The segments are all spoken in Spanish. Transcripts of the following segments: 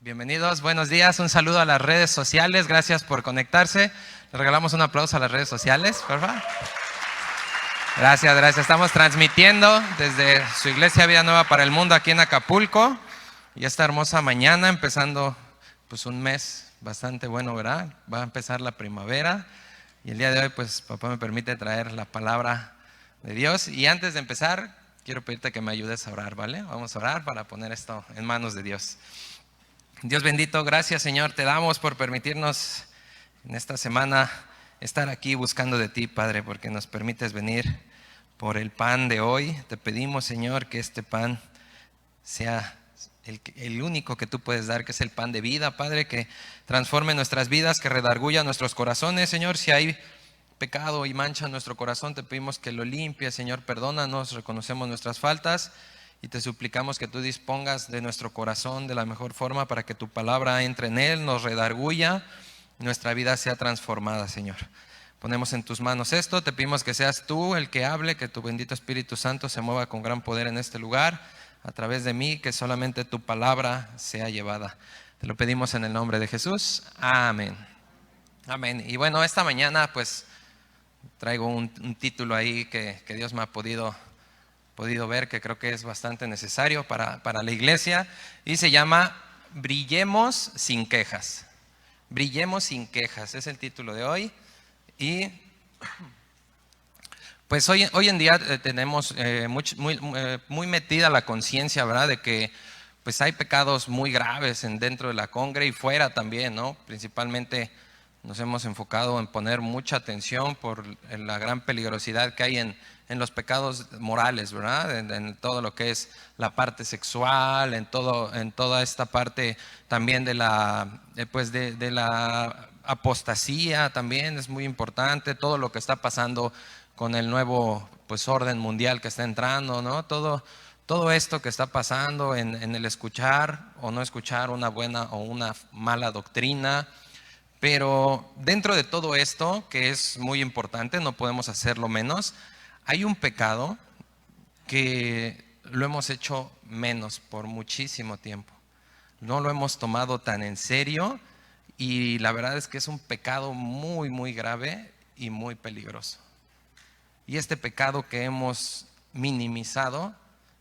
Bienvenidos, buenos días, un saludo a las redes sociales, gracias por conectarse. Les regalamos un aplauso a las redes sociales, por favor. Gracias. Estamos transmitiendo desde su iglesia Vida Nueva para el Mundo aquí en Acapulco. Y esta hermosa mañana, empezando pues un mes bastante bueno, ¿verdad? Va a empezar la primavera y el día de hoy pues papá me permite traer la palabra de Dios. Y antes de empezar, quiero pedirte que me ayudes a orar, ¿vale? Vamos a orar para poner esto en manos de Dios. Dios bendito, gracias Señor, te damos por permitirnos en esta semana estar aquí buscando de ti, Padre, porque nos permites venir por el pan de hoy. Te pedimos, Señor, que este pan sea el único que tú puedes dar, que es el pan de vida, Padre, que transforme nuestras vidas, que redarguya nuestros corazones, Señor. Si hay pecado y mancha en nuestro corazón, te pedimos que lo limpies, Señor, perdónanos, reconocemos nuestras faltas. Y te suplicamos que tú dispongas de nuestro corazón de la mejor forma para que tu palabra entre en él, nos redarguya, nuestra vida sea transformada, Señor. Ponemos en tus manos esto, te pedimos que seas tú el que hable, que tu bendito Espíritu Santo se mueva con gran poder en este lugar, a través de mí, que solamente tu palabra sea llevada. Te lo pedimos en el nombre de Jesús. Amén. Amén. Y bueno, esta mañana pues traigo un título ahí que Dios me ha podido ver, que creo que es bastante necesario para la iglesia, y se llama Brillemos sin quejas. Brillemos sin quejas, es el título de hoy. Y pues hoy en día tenemos muy metida la conciencia, ¿verdad? De que pues hay pecados muy graves dentro de la congre y fuera también, ¿no? Principalmente nos hemos enfocado en poner mucha atención por la gran peligrosidad que hay en los pecados morales, ¿verdad? En todo lo que es la parte sexual, en toda esta parte también de la apostasía también es muy importante, todo lo que está pasando con el nuevo pues orden mundial que está entrando, ¿no? Todo esto que está pasando en el escuchar o no escuchar una buena o una mala doctrina. Pero dentro de todo esto, que es muy importante, no podemos hacerlo menos, hay un pecado que lo hemos hecho menos por muchísimo tiempo. No lo hemos tomado tan en serio y la verdad es que es un pecado muy, muy grave y muy peligroso. Y este pecado que hemos minimizado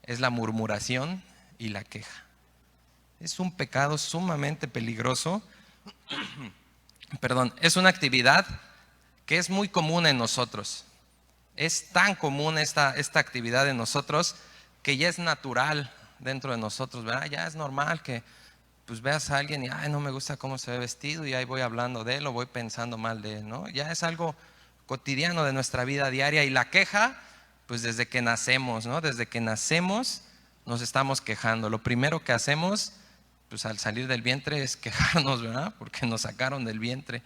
es la murmuración y la queja. Es un pecado sumamente peligroso. Es una actividad que es muy común en nosotros. Es tan común esta actividad en nosotros que ya es natural dentro de nosotros, ¿verdad? Ya es normal que pues veas a alguien y ay, no me gusta cómo se ve vestido y ahí voy hablando de él o voy pensando mal de él, ¿no? Ya es algo cotidiano de nuestra vida diaria. Y la queja, pues desde que nacemos, ¿no? Desde que nacemos nos estamos quejando. Lo primero que hacemos pues al salir del vientre es quejarnos, ¿verdad? Porque nos sacaron del vientre.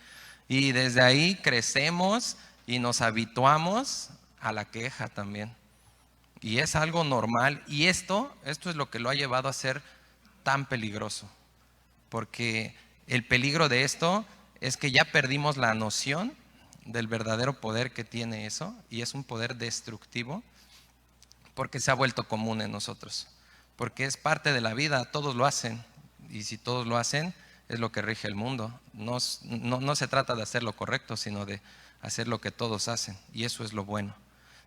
Y desde ahí crecemos y nos habituamos a la queja también. Y es algo normal. Y esto es lo que lo ha llevado a ser tan peligroso. Porque el peligro de esto es que ya perdimos la noción del verdadero poder que tiene eso. Y es un poder destructivo porque se ha vuelto común en nosotros. Porque es parte de la vida, todos lo hacen. Y si todos lo hacen, es lo que rige el mundo. No se trata de hacer lo correcto, sino de hacer lo que todos hacen. Y eso es lo bueno.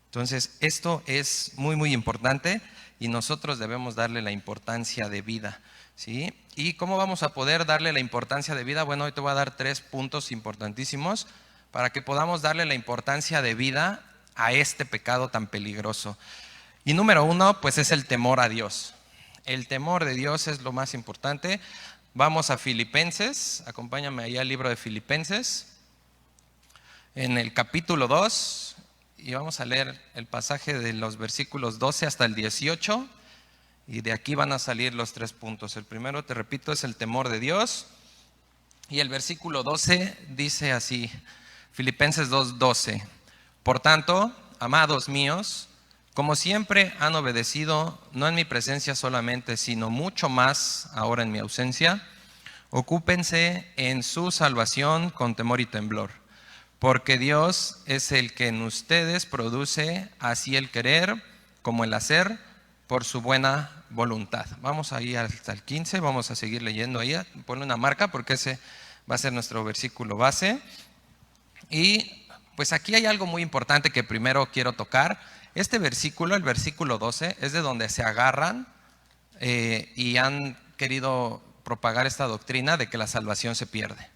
Entonces, esto es muy, muy importante y nosotros debemos darle la importancia de vida, ¿sí? ¿Y cómo vamos a poder darle la importancia de vida? Bueno, hoy te voy a dar 3 puntos importantísimos para que podamos darle la importancia de vida a este pecado tan peligroso. Y número 1, pues es el temor a Dios. El temor de Dios es lo más importante. Vamos a Filipenses, acompáñame ahí al libro de Filipenses, en el capítulo 2, y vamos a leer el pasaje de los versículos 12 hasta el 18, y de aquí van a salir los 3 puntos. El primero, te repito, es el temor de Dios, y el versículo 12 dice así, Filipenses 2:12, por tanto, amados míos, como siempre han obedecido, no en mi presencia solamente, sino mucho más ahora en mi ausencia, ocúpense en su salvación con temor y temblor, porque Dios es el que en ustedes produce así el querer como el hacer por su buena voluntad. Vamos ahí hasta el 15, vamos a seguir leyendo ahí, ponle una marca porque ese va a ser nuestro versículo base. Y pues aquí hay algo muy importante que primero quiero tocar. Este versículo, el versículo 12, es de donde se agarran y han querido propagar esta doctrina de que la salvación se pierde.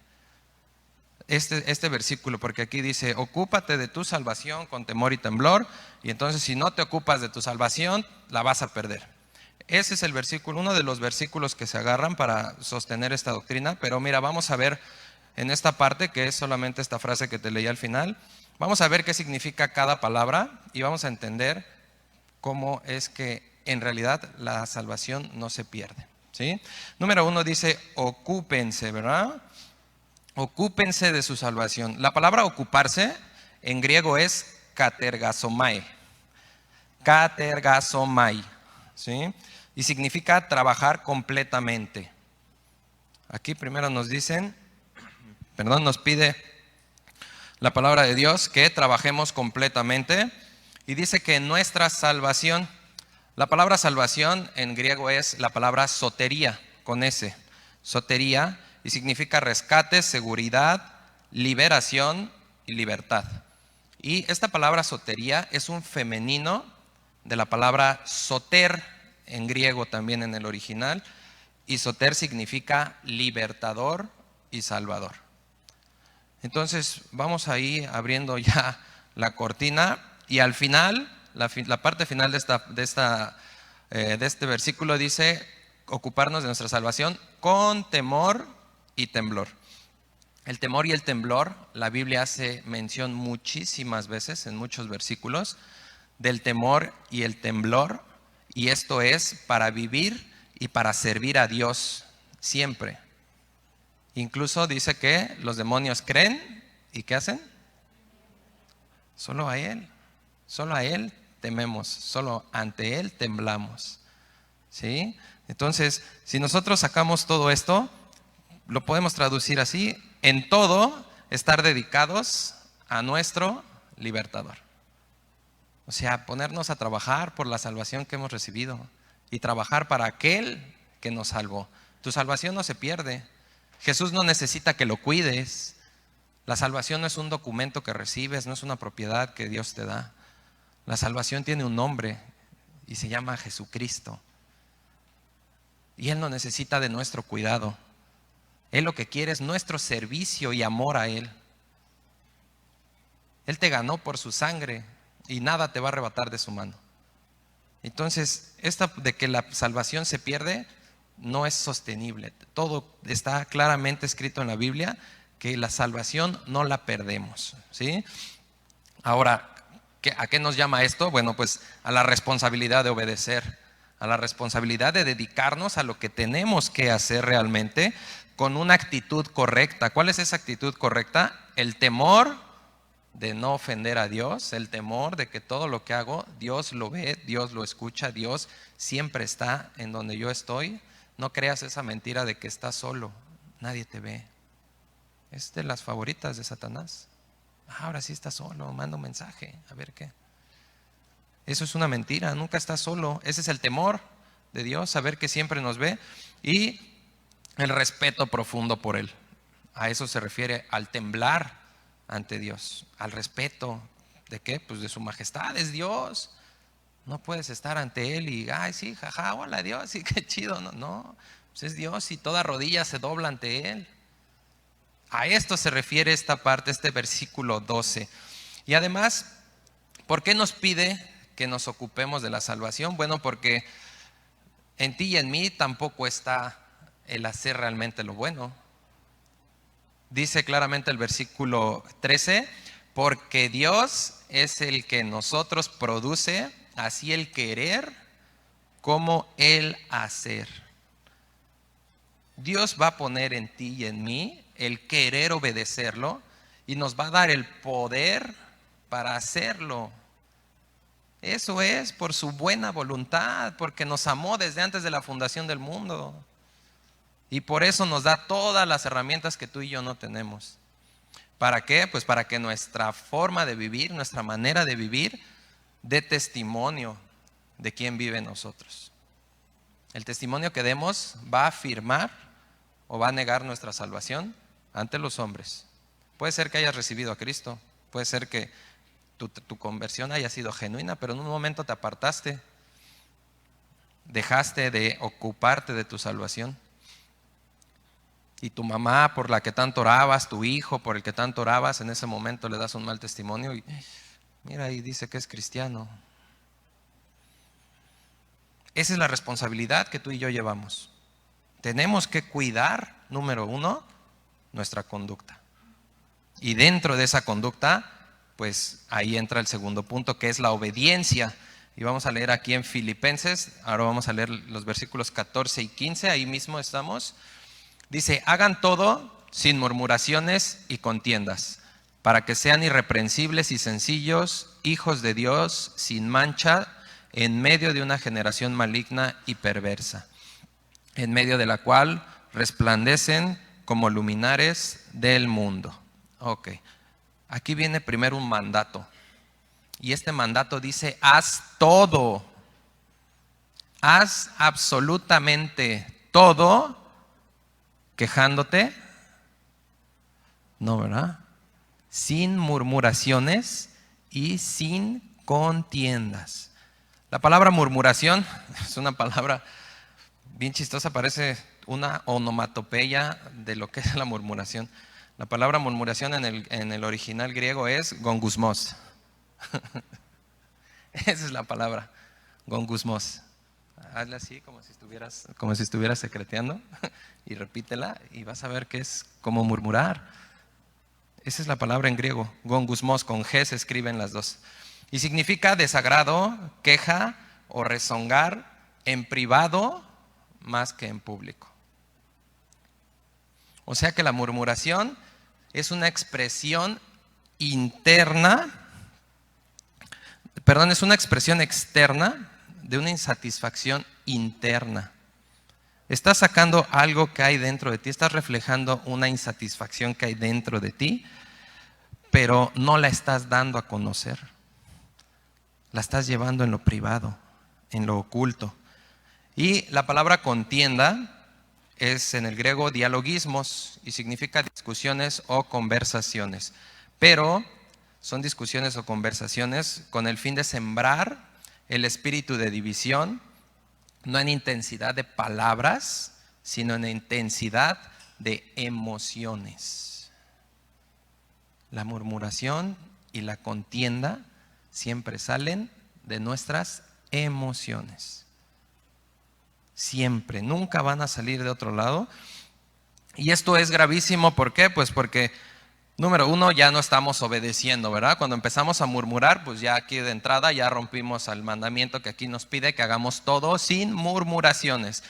Este versículo, porque aquí dice, ocúpate de tu salvación con temor y temblor, y entonces si no te ocupas de tu salvación, la vas a perder. Ese es el versículo, uno de los versículos que se agarran para sostener esta doctrina, pero mira, vamos a ver en esta parte, que es solamente esta frase que te leí al final, vamos a ver qué significa cada palabra y vamos a entender cómo es que en realidad la salvación no se pierde, ¿sí? Número 1 dice, ocúpense, ¿verdad? Ocúpense de su salvación. La palabra ocuparse en griego es katergasomai. Katergasomai, ¿sí? Y significa trabajar completamente. Aquí primero nos pide la palabra de Dios que trabajemos completamente y dice que nuestra salvación, la palabra salvación en griego es la palabra sotería, con S, sotería, y significa rescate, seguridad, liberación y libertad. Y esta palabra sotería es un femenino de la palabra soter, en griego también en el original, y soter significa libertador y salvador. Entonces vamos ahí abriendo ya la cortina y al final, la parte final de este versículo dice ocuparnos de nuestra salvación con temor y temblor. El temor y el temblor, la Biblia hace mención muchísimas veces en muchos versículos del temor y el temblor, y esto es para vivir y para servir a Dios siempre. Incluso dice que los demonios creen y ¿qué hacen? Solo a Él tememos, solo ante Él temblamos, ¿sí? Entonces, si nosotros sacamos todo esto, lo podemos traducir así: en todo estar dedicados a nuestro libertador. O sea, ponernos a trabajar por la salvación que hemos recibido y trabajar para aquel que nos salvó. Tu salvación no se pierde. Jesús no necesita que lo cuides. La salvación no es un documento que recibes, no es una propiedad que Dios te da. La salvación tiene un nombre y se llama Jesucristo. Y Él no necesita de nuestro cuidado. Él lo que quiere es nuestro servicio y amor a Él. Él te ganó por su sangre y nada te va a arrebatar de su mano. Entonces, esta de que la salvación se pierde no es sostenible. Todo está claramente escrito en la Biblia que la salvación no la perdemos, ¿sí? Ahora, ¿a qué nos llama esto? Bueno, pues a la responsabilidad de obedecer, a la responsabilidad de dedicarnos a lo que tenemos que hacer realmente con una actitud correcta. ¿Cuál es esa actitud correcta? El temor de no ofender a Dios, el temor de que todo lo que hago, Dios lo ve, Dios lo escucha, Dios siempre está en donde yo estoy. No creas esa mentira de que estás solo, nadie te ve. Es de las favoritas de Satanás. Ahora sí estás solo, manda un mensaje, a ver qué. Eso es una mentira, nunca estás solo. Ese es el temor de Dios, saber que siempre nos ve, y el respeto profundo por Él. A eso se refiere al temblar ante Dios, al respeto. ¿De qué? Pues de su majestad, es Dios. No puedes estar ante Él y, ay, sí, jaja, hola Dios, sí, qué chido. No, pues es Dios y toda rodilla se dobla ante Él. A esto se refiere esta parte, este versículo 12. Y además, ¿por qué nos pide que nos ocupemos de la salvación? Bueno, porque en ti y en mí tampoco está el hacer realmente lo bueno. Dice claramente el versículo 13, porque Dios es el que en nosotros produce así el querer como el hacer. Dios va a poner en ti y en mí el querer obedecerlo y nos va a dar el poder para hacerlo. Eso es por su buena voluntad, porque nos amó desde antes de la fundación del mundo. Y por eso nos da todas las herramientas que tú y yo no tenemos. ¿Para qué? Pues para que nuestra forma de vivir, nuestra manera de vivir, dé testimonio de quién vive en nosotros. El testimonio que demos va a afirmar o va a negar nuestra salvación ante los hombres. Puede ser que hayas recibido a Cristo, puede ser que tu conversión haya sido genuina, pero en un momento te apartaste, dejaste de ocuparte de tu salvación. Y tu mamá por la que tanto orabas, tu hijo por el que tanto orabas, en ese momento le das un mal testimonio y mira, ahí dice que es cristiano. Esa es la responsabilidad que tú y yo llevamos. Tenemos que cuidar, número uno, nuestra conducta. Y dentro de esa conducta, pues ahí entra el segundo punto, que es la obediencia. Y vamos a leer aquí en Filipenses, ahora vamos a leer los versículos 14 y 15, ahí mismo estamos. Dice, hagan todo sin murmuraciones y contiendas, para que sean irreprensibles y sencillos, hijos de Dios, sin mancha, en medio de una generación maligna y perversa, en medio de la cual resplandecen como luminares del mundo. Ok, aquí viene primero un mandato. Y este mandato dice, haz todo. Haz absolutamente todo, quejándote. No, ¿verdad? Sin murmuraciones y sin contiendas. La palabra murmuración es una palabra bien chistosa, parece una onomatopeya de lo que es la murmuración. La palabra murmuración en el original griego es gongusmos. Esa es la palabra, gongusmos. Hazle así como si estuvieras secreteando y repítela y vas a ver que es como murmurar. Esa es la palabra en griego, gongusmos, con G se escriben las dos. Y significa desagrado, queja o rezongar en privado más que en público. O sea que la murmuración es una expresión es una expresión externa de una insatisfacción interna. Estás sacando algo que hay dentro de ti, estás reflejando una insatisfacción que hay dentro de ti, pero no la estás dando a conocer. La estás llevando en lo privado, en lo oculto. Y la palabra contienda es en el griego dialogismos y significa discusiones o conversaciones. Pero son discusiones o conversaciones con el fin de sembrar el espíritu de división, no en intensidad de palabras, sino en intensidad de emociones. La murmuración y la contienda siempre salen de nuestras emociones. Siempre, nunca van a salir de otro lado. Y esto es gravísimo, ¿por qué? Pues porque, número uno, ya no estamos obedeciendo, ¿verdad? Cuando empezamos a murmurar, pues ya aquí de entrada ya rompimos el mandamiento que aquí nos pide que hagamos todo sin murmuraciones.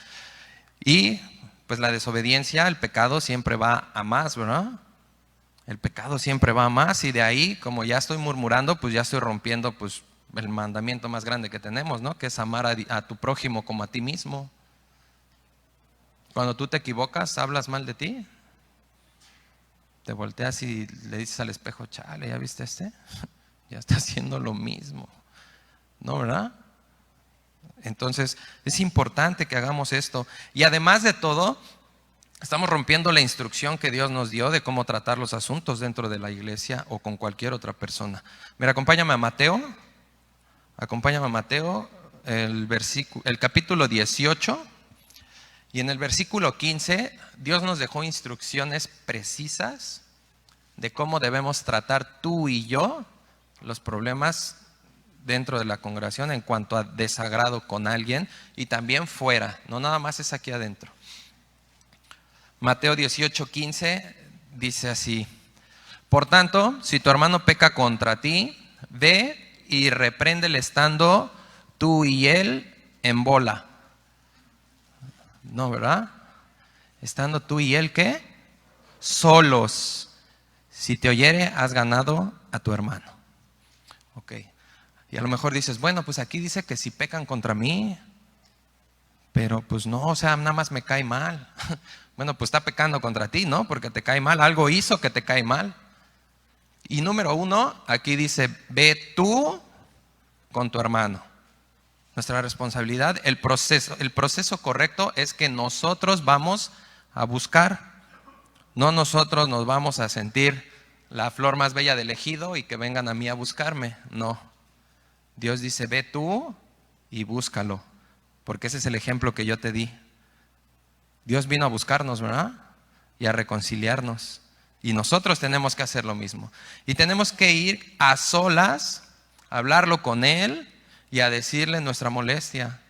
Y pues la desobediencia, el pecado siempre va a más, ¿verdad? El pecado siempre va a más y de ahí, como ya estoy murmurando, pues ya estoy rompiendo pues el mandamiento más grande que tenemos, ¿no? Que es amar a tu prójimo como a ti mismo. Cuando tú te equivocas, hablas mal de ti. Te volteas y le dices al espejo, chale, ¿ya viste este? Ya está haciendo lo mismo. ¿No, verdad? Entonces, es importante que hagamos esto. Y además de todo, estamos rompiendo la instrucción que Dios nos dio de cómo tratar los asuntos dentro de la iglesia o con cualquier otra persona. Mira, acompáñame a Mateo. Acompáñame a Mateo, el capítulo 18. Y en el versículo 15, Dios nos dejó instrucciones precisas de cómo debemos tratar tú y yo los problemas dentro de la congregación en cuanto a desagrado con alguien y también fuera, no nada más es aquí adentro. Mateo 18:15 dice así: por tanto, si tu hermano peca contra ti, ve y repréndele estando tú y él en bola. No, ¿verdad? Estando tú y él, ¿qué? Solos. Si te oyere, has ganado a tu hermano. Ok. Y a lo mejor dices, bueno, pues aquí dice que si pecan contra mí, pero pues no, o sea, nada más me cae mal. Bueno, pues está pecando contra ti, ¿no? Porque te cae mal, algo hizo que te cae mal. Y número uno, aquí dice, ve tú con tu hermano. nuestra responsabilidad. El proceso correcto es que nosotros vamos a buscar. No nosotros nos vamos a sentir la flor más bella del ejido y que vengan a mí a buscarme. No. Dios dice, ve tú y búscalo. Porque ese es el ejemplo que yo te di. Dios vino a buscarnos, ¿verdad? Y a reconciliarnos. Y nosotros tenemos que hacer lo mismo. Y tenemos que ir a solas, a hablarlo con Él y a decirle nuestra molestia.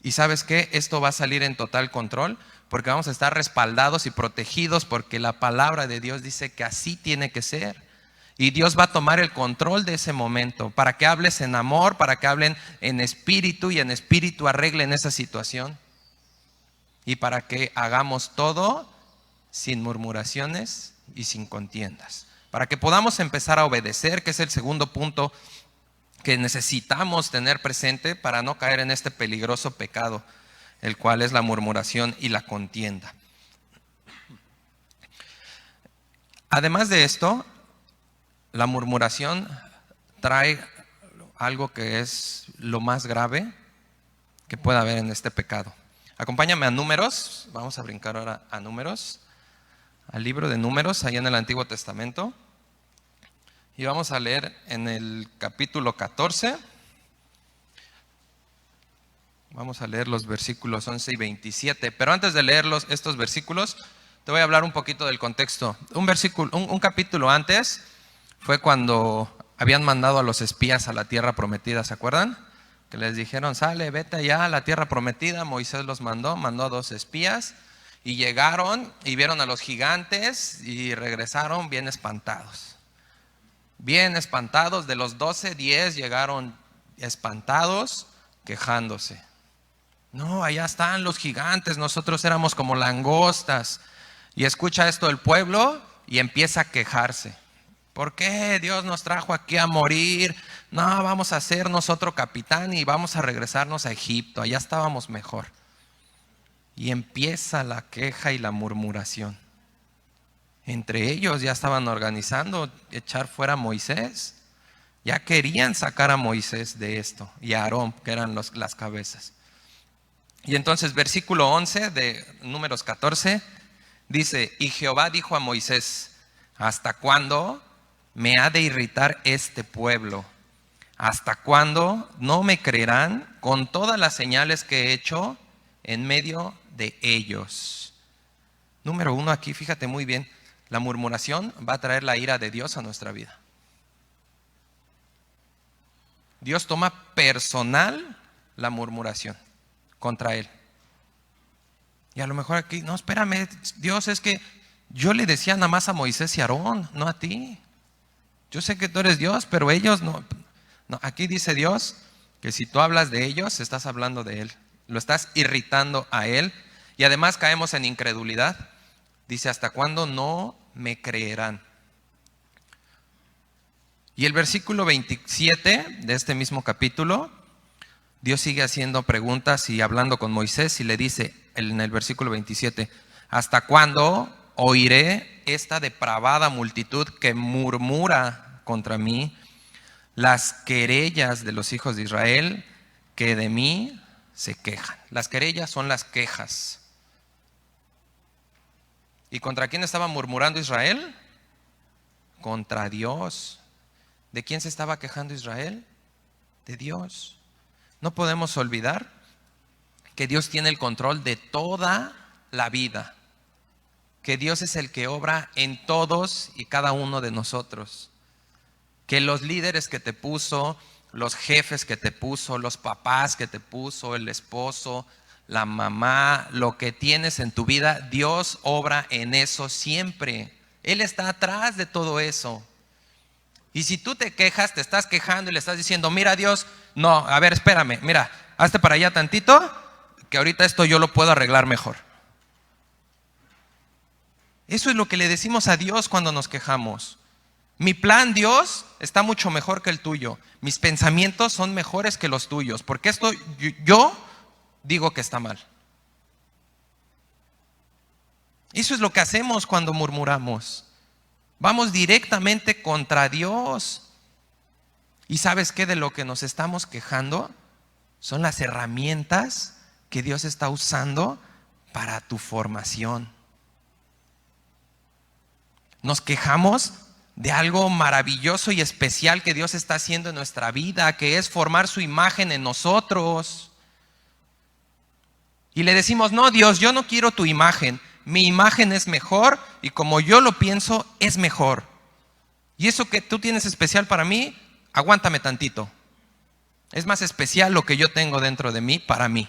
¿Y sabes qué? Esto va a salir en total control porque vamos a estar respaldados y protegidos porque la palabra de Dios dice que así tiene que ser. Y Dios va a tomar el control de ese momento para que hables en amor, para que hablen en espíritu y en espíritu arreglen esa situación. Y para que hagamos todo sin murmuraciones y sin contiendas. Para que podamos empezar a obedecer, que es el segundo punto que necesitamos tener presente para no caer en este peligroso pecado, el cual es la murmuración y la contienda. Además de esto, la murmuración trae algo que es lo más grave que pueda haber en este pecado. Acompáñame a Números, vamos a brincar ahora a Números, al libro de Números, allá en el Antiguo Testamento. Y vamos a leer en el capítulo 14. Vamos a leer los versículos 11 y 27. Pero antes de leer estos versículos, te voy a hablar un poquito del contexto. Un capítulo antes fue cuando habían mandado a los espías a la tierra prometida, ¿se acuerdan? Que les dijeron, sale, vete allá a la tierra prometida. Moisés los mandó a 2 espías. Y llegaron y vieron a los gigantes y regresaron bien espantados. Bien espantados, de los 12, 10 llegaron espantados, quejándose. No, allá están los gigantes, nosotros éramos como langostas. Y escucha esto el pueblo y empieza a quejarse. ¿Por qué Dios nos trajo aquí a morir? No, vamos a hacernos otro capitán y vamos a regresarnos a Egipto, allá estábamos mejor. Y empieza la queja y la murmuración. Entre ellos ya estaban organizando echar fuera a Moisés. Ya querían sacar a Moisés de esto y a Aarón, que eran las cabezas. Y entonces versículo 11 de Números 14 dice, y Jehová dijo a Moisés, ¿hasta cuándo me ha de irritar este pueblo? ¿Hasta cuándo no me creerán con todas las señales que he hecho en medio de ellos? Número 1 aquí, fíjate muy bien, la murmuración va a traer la ira de Dios a nuestra vida. Dios toma personal la murmuración contra él. Y a lo mejor aquí, no, espérame, Dios, es que yo le decía nada más a Moisés y a Aarón, no a ti. Yo sé que tú eres Dios, pero ellos no. No, aquí dice Dios que si tú hablas de ellos, estás hablando de Él. Lo estás irritando a Él. Y además caemos en incredulidad. Dice, ¿hasta cuándo no me creerán? Y el versículo 27 de este mismo capítulo, Dios sigue haciendo preguntas y hablando con Moisés y le dice en el versículo 27, ¿hasta cuándo oiré esta depravada multitud que murmura contra mí? Las querellas de los hijos de Israel que de mí se quejan. Las querellas son las quejas. ¿Y contra quién estaba murmurando Israel? Contra Dios. ¿De quién se estaba quejando Israel? De Dios. No podemos olvidar que Dios tiene el control de toda la vida. Que Dios es el que obra en todos y cada uno de nosotros. Que los líderes que te puso, los jefes que te puso, los papás que te puso, el esposo, la mamá, lo que tienes en tu vida, Dios obra en eso siempre. Él está atrás de todo eso. Y si tú te quejas, te estás quejando y le estás diciendo, mira Dios, no, a ver, espérame, mira, hazte para allá tantito, que ahorita esto yo lo puedo arreglar mejor. Eso es lo que le decimos a Dios cuando nos quejamos. Mi plan, Dios, está mucho mejor que el tuyo. Mis pensamientos son mejores que los tuyos. Porque esto yo digo que está mal. Eso es lo que hacemos cuando murmuramos. Vamos directamente contra Dios. ¿Y sabes qué? De lo que nos estamos quejando Son las herramientas que Dios está usando para tu formación. Nos quejamos de algo maravilloso y especial que Dios está haciendo en nuestra vida, que es formar su imagen en nosotros. Y le decimos, no, Dios, yo no quiero tu imagen. Mi imagen es mejor y como yo lo pienso, es mejor. Y eso que tú tienes especial para mí, aguántame tantito. Es más especial lo que yo tengo dentro de mí para mí.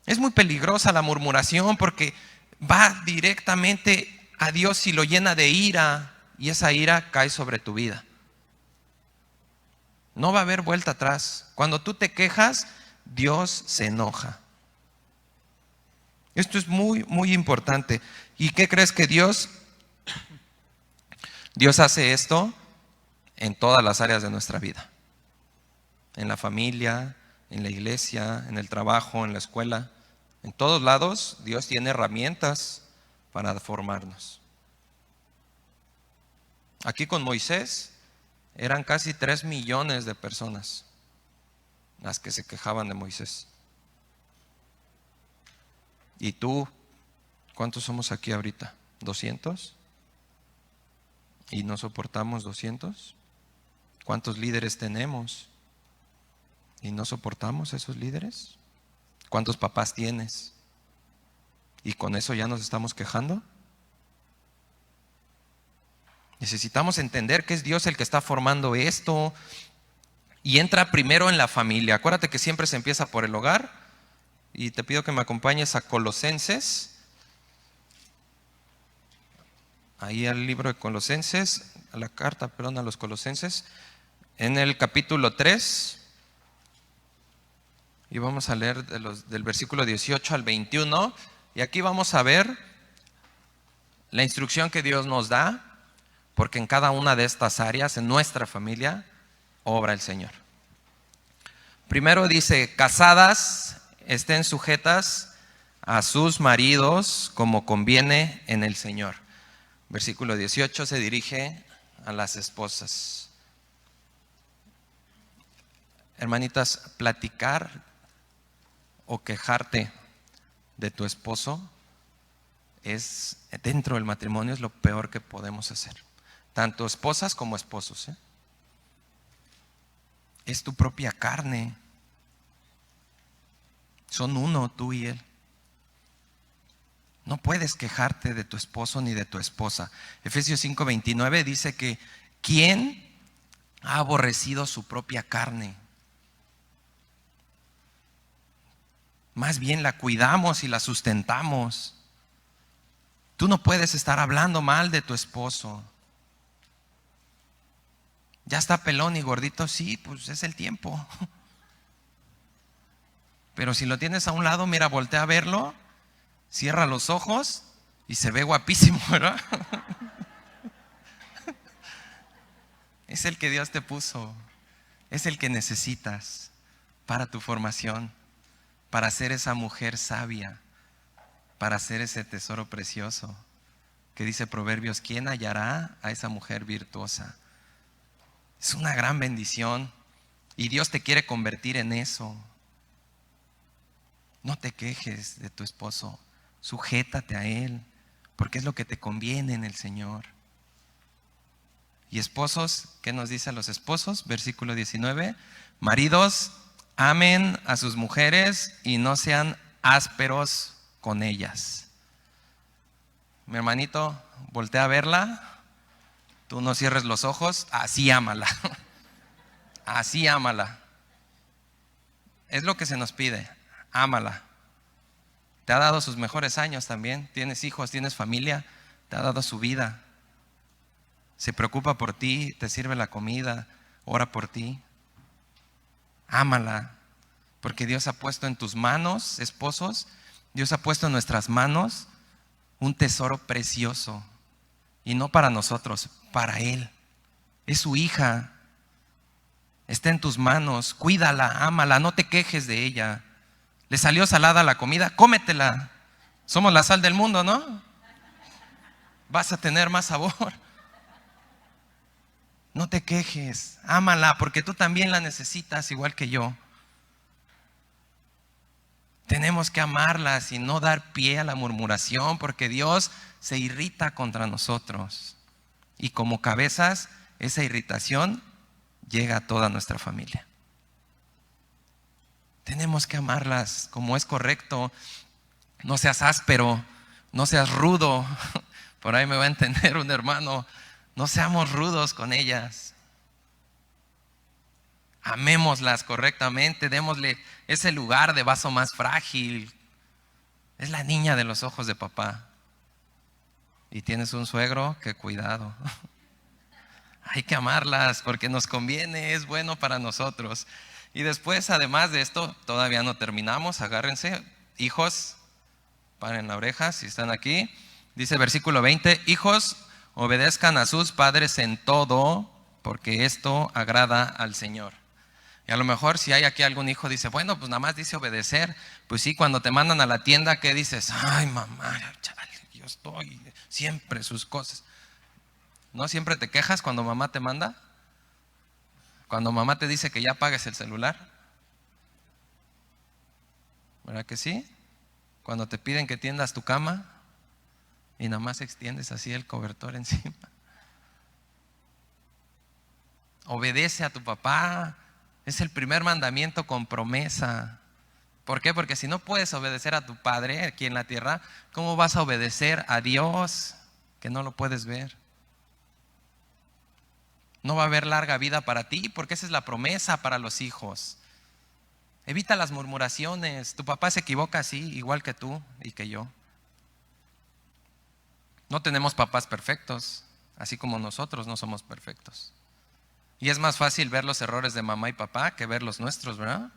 Es muy peligrosa la murmuración porque va directamente a Dios y lo llena de ira, y esa ira cae sobre tu vida. No va a haber vuelta atrás. Cuando tú te quejas, Dios se enoja. Esto es muy, muy importante. ¿Y qué crees que Dios hace esto en todas las áreas de nuestra vida? En la familia, en la iglesia, en el trabajo, en la escuela. En todos lados Dios tiene herramientas para formarnos. Aquí con Moisés eran casi 3 millones de personas las que se quejaban de Moisés. ¿Y tú? ¿Cuántos somos aquí ahorita? ¿200? ¿Y no soportamos 200? ¿Cuántos líderes tenemos? ¿Y no soportamos esos líderes? ¿Cuántos papás tienes? ¿Y con eso ya nos estamos quejando? Necesitamos entender que es Dios el que está formando esto. Y entra primero en la familia. Acuérdate que siempre se empieza por el hogar. Y te pido que me acompañes a Colosenses. Ahí al libro de Colosenses, a la carta, a los Colosenses. En el capítulo 3. Y vamos a leer del versículo 18 al 21. Y aquí vamos a ver la instrucción que Dios nos da. Porque en cada una de estas áreas, en nuestra familia, obra el Señor. Primero dice, casadas estén sujetas a sus maridos como conviene en el Señor. Versículo 18 se dirige a las esposas. Hermanitas, platicar o quejarte de tu esposo dentro del matrimonio es lo peor que podemos hacer. Tanto esposas como esposos. Es tu propia carne. Son uno, tú y él. No puedes quejarte de tu esposo ni de tu esposa. Efesios 5:29 dice que ¿quién ha aborrecido su propia carne? Más bien la cuidamos y la sustentamos. Tú no puedes estar hablando mal de tu esposo. Ya está pelón y gordito, sí, pues es el tiempo. Pero si lo tienes a un lado, mira, voltea a verlo, cierra los ojos y se ve guapísimo, ¿verdad? Es el que Dios te puso, es el que necesitas para tu formación, para ser esa mujer sabia, para ser ese tesoro precioso que dice Proverbios, ¿quién hallará a esa mujer virtuosa? Es una gran bendición y Dios te quiere convertir en eso. No te quejes de tu esposo, sujétate a él, porque es lo que te conviene en el Señor. Y esposos, ¿qué nos dice a los esposos? Versículo 19, maridos, amen a sus mujeres y no sean ásperos con ellas. Mi hermanito, voltea a verla. Tú no cierres los ojos, así ámala. Así ámala. Es lo que se nos pide, ámala. Te ha dado sus mejores años también. Tienes hijos, tienes familia, te ha dado su vida. Se preocupa por ti, te sirve la comida, ora por ti. Ámala, porque Dios ha puesto en tus manos, esposos, Dios ha puesto en nuestras manos un tesoro precioso. Y no para nosotros, para Él. Es su hija. Está en tus manos. Cuídala, ámala, no te quejes de ella. Le salió salada la comida, cómetela. Somos la sal del mundo, ¿no? Vas a tener más sabor. No te quejes, ámala porque tú también la necesitas igual que yo. Tenemos que amarlas y no dar pie a la murmuración porque Dios se irrita contra nosotros. Y como cabezas, esa irritación llega a toda nuestra familia. Tenemos que amarlas como es correcto. No seas áspero, no seas rudo. Por ahí me va a entender un hermano. No seamos rudos con ellas. Amémoslas correctamente, démosle ese lugar de vaso más frágil. Es la niña de los ojos de papá. Y tienes un suegro, que cuidado. Hay que amarlas porque nos conviene, es bueno para nosotros. Y después, además de esto, todavía no terminamos, agárrense. Hijos, paren la oreja si están aquí. Dice versículo 20, hijos, obedezcan a sus padres en todo, porque esto agrada al Señor. Y a lo mejor si hay aquí algún hijo dice, bueno, pues nada más dice obedecer. Pues sí, cuando te mandan a la tienda, ¿qué dices? Ay, mamá, chale, yo estoy siempre sus cosas. ¿No siempre te quejas cuando mamá te manda? Cuando mamá te dice que ya apagues el celular. ¿Verdad que sí? Cuando te piden que tiendas tu cama y nada más extiendes así el cobertor encima. Obedece a tu papá. Es el primer mandamiento con promesa. ¿Por qué? Porque si no puedes obedecer a tu padre aquí en la tierra, ¿cómo vas a obedecer a Dios que no lo puedes ver? No va a haber larga vida para ti porque esa es la promesa para los hijos. Evita las murmuraciones. Tu papá se equivoca así, igual que tú y que yo. No tenemos papás perfectos, así como nosotros no somos perfectos. Y es más fácil ver los errores de mamá y papá que ver los nuestros, ¿verdad?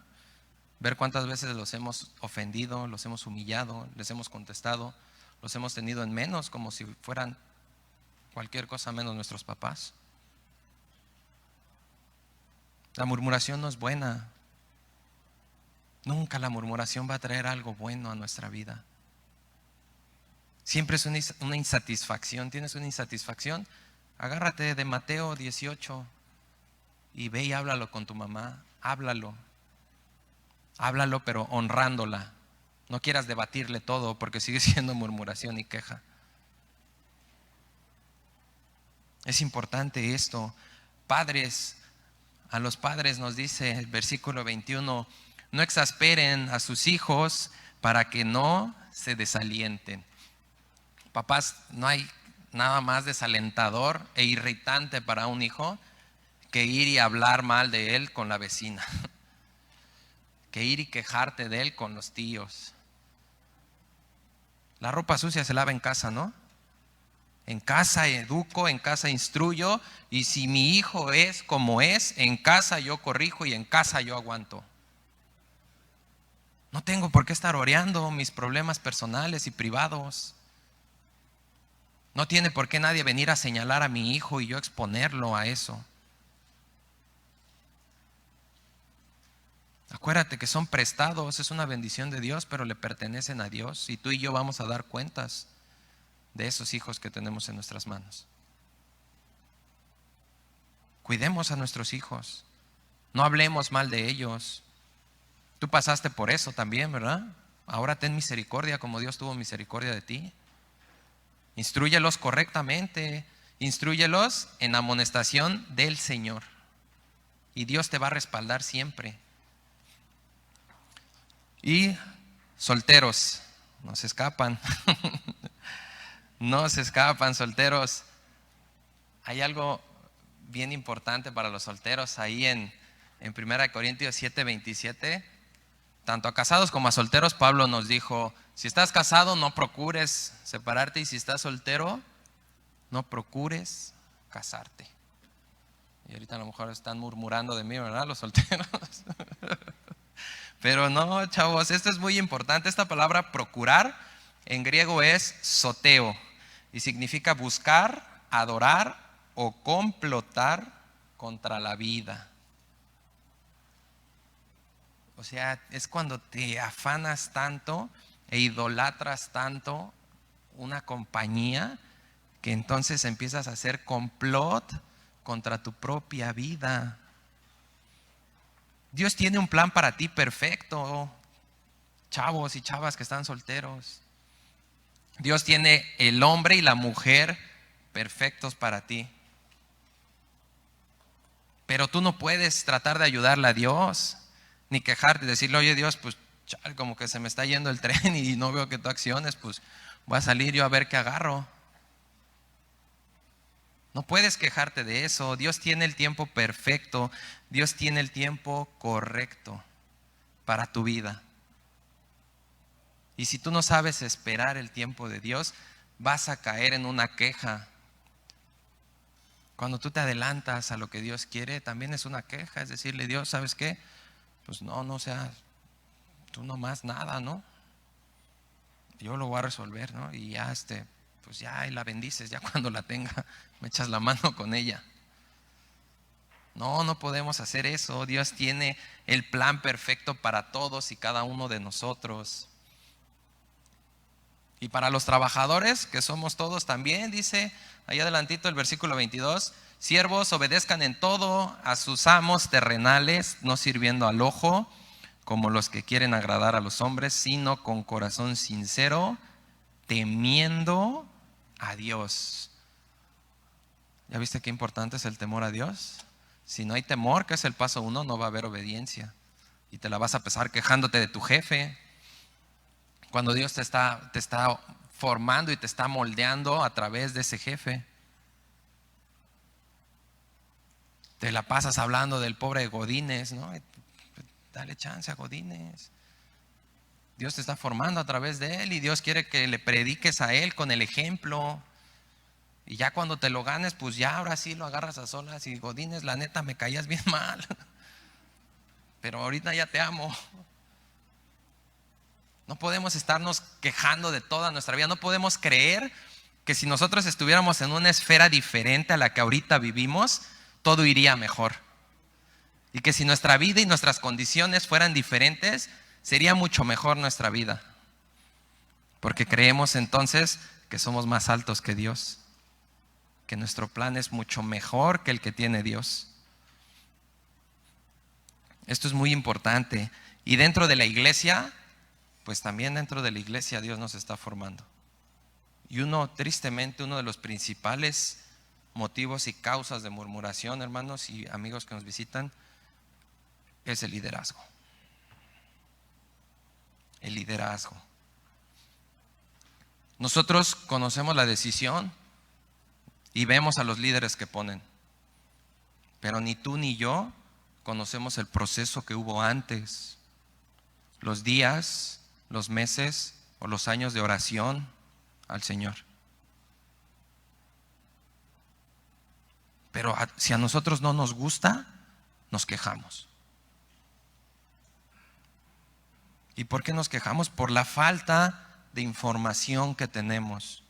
Ver cuántas veces los hemos ofendido, los hemos humillado, les hemos contestado, los hemos tenido en menos como si fueran cualquier cosa menos nuestros papás. La murmuración no es buena. Nunca la murmuración va a traer algo bueno a nuestra vida. Siempre es una insatisfacción. ¿Tienes una insatisfacción? Agárrate de Mateo 18 y ve y háblalo con tu mamá. Háblalo. Háblalo, pero honrándola. No quieras debatirle todo porque sigue siendo murmuración y queja. Es importante esto. Padres, a los padres nos dice el versículo 21, no exasperen a sus hijos para que no se desalienten. Papás, no hay nada más desalentador e irritante para un hijo que ir y hablar mal de él con la vecina, que ir y quejarte de él con los tíos. La ropa sucia se lava en casa, ¿no? En casa educo, en casa instruyo, y si mi hijo es como es, en casa yo corrijo y en casa yo aguanto. No tengo por qué estar oreando mis problemas personales y privados. No tiene por qué nadie venir a señalar a mi hijo y yo exponerlo a eso. Acuérdate que son prestados, es una bendición de Dios, pero le pertenecen a Dios y tú y yo vamos a dar cuentas de esos hijos que tenemos en nuestras manos. Cuidemos a nuestros hijos, no hablemos mal de ellos. Tú pasaste por eso también, ¿verdad? Ahora ten misericordia como Dios tuvo misericordia de ti. Instrúyelos correctamente, instrúyelos en amonestación del Señor y Dios te va a respaldar siempre. Y solteros, no se escapan. No se escapan, solteros. Hay algo bien importante para los solteros ahí en 1 Corintios 7:27. Tanto a casados como a solteros, Pablo nos dijo, si estás casado no procures separarte y si estás soltero no procures casarte. Y ahorita a lo mejor están murmurando de mí, ¿verdad? Los solteros. Pero no, chavos, esto es muy importante. Esta palabra procurar en griego es soteo y significa buscar, adorar o complotar contra la vida. O sea, es cuando te afanas tanto e idolatras tanto una compañía que entonces empiezas a hacer complot contra tu propia vida. Dios tiene un plan para ti perfecto, chavos y chavas que están solteros. Dios tiene el hombre y la mujer perfectos para ti. Pero tú no puedes tratar de ayudarle a Dios, ni quejarte y decirle, oye Dios, pues chale, como que se me está yendo el tren y no veo que tú acciones, pues voy a salir yo a ver qué agarro. No puedes quejarte de eso. Dios tiene el tiempo perfecto. Dios tiene el tiempo correcto para tu vida. Y si tú no sabes esperar el tiempo de Dios, vas a caer en una queja. Cuando tú te adelantas a lo que Dios quiere, también es una queja. Es decirle, Dios, ¿sabes qué? Pues no seas tú nomás nada, ¿no? Yo lo voy a resolver, ¿no? Y ya pues ya ahí la bendices, ya cuando la tenga, me echas la mano con ella. No podemos hacer eso. Dios tiene el plan perfecto para todos y cada uno de nosotros. Y para los trabajadores, que somos todos también, dice ahí adelantito el versículo 22, siervos, obedezcan en todo a sus amos terrenales, no sirviendo al ojo, como los que quieren agradar a los hombres, sino con corazón sincero, temiendo a Dios. ¿Ya viste qué importante es el temor a Dios? Si no hay temor, que es el paso 1, no va a haber obediencia. Y te la vas a pasar quejándote de tu jefe. Cuando Dios te está formando y te está moldeando a través de ese jefe. Te la pasas hablando del pobre Godínez, ¿no? Dale chance a Godínez. Dios te está formando a través de él y Dios quiere que le prediques a él con el ejemplo. Y ya cuando te lo ganes, pues ya ahora sí lo agarras a solas. Y Godínez, la neta, me caías bien mal. Pero ahorita ya te amo. No podemos estarnos quejando de toda nuestra vida. No podemos creer que si nosotros estuviéramos en una esfera diferente a la que ahorita vivimos, todo iría mejor. Y que si nuestra vida y nuestras condiciones fueran diferentes, sería mucho mejor nuestra vida. Porque creemos entonces que somos más altos que Dios. Que nuestro plan es mucho mejor que el que tiene Dios. Esto es muy importante. Y dentro de la iglesia, pues también dentro de la iglesia Dios nos está formando. Y tristemente, uno de los principales motivos y causas de murmuración, hermanos y amigos que nos visitan, es el liderazgo. El liderazgo. Nosotros conocemos la decisión y vemos a los líderes que ponen, pero ni tú ni yo conocemos el proceso que hubo antes, los días, los meses o los años de oración al Señor. Pero si a nosotros no nos gusta, nos quejamos. ¿Y por qué nos quejamos? Por la falta de información que tenemos.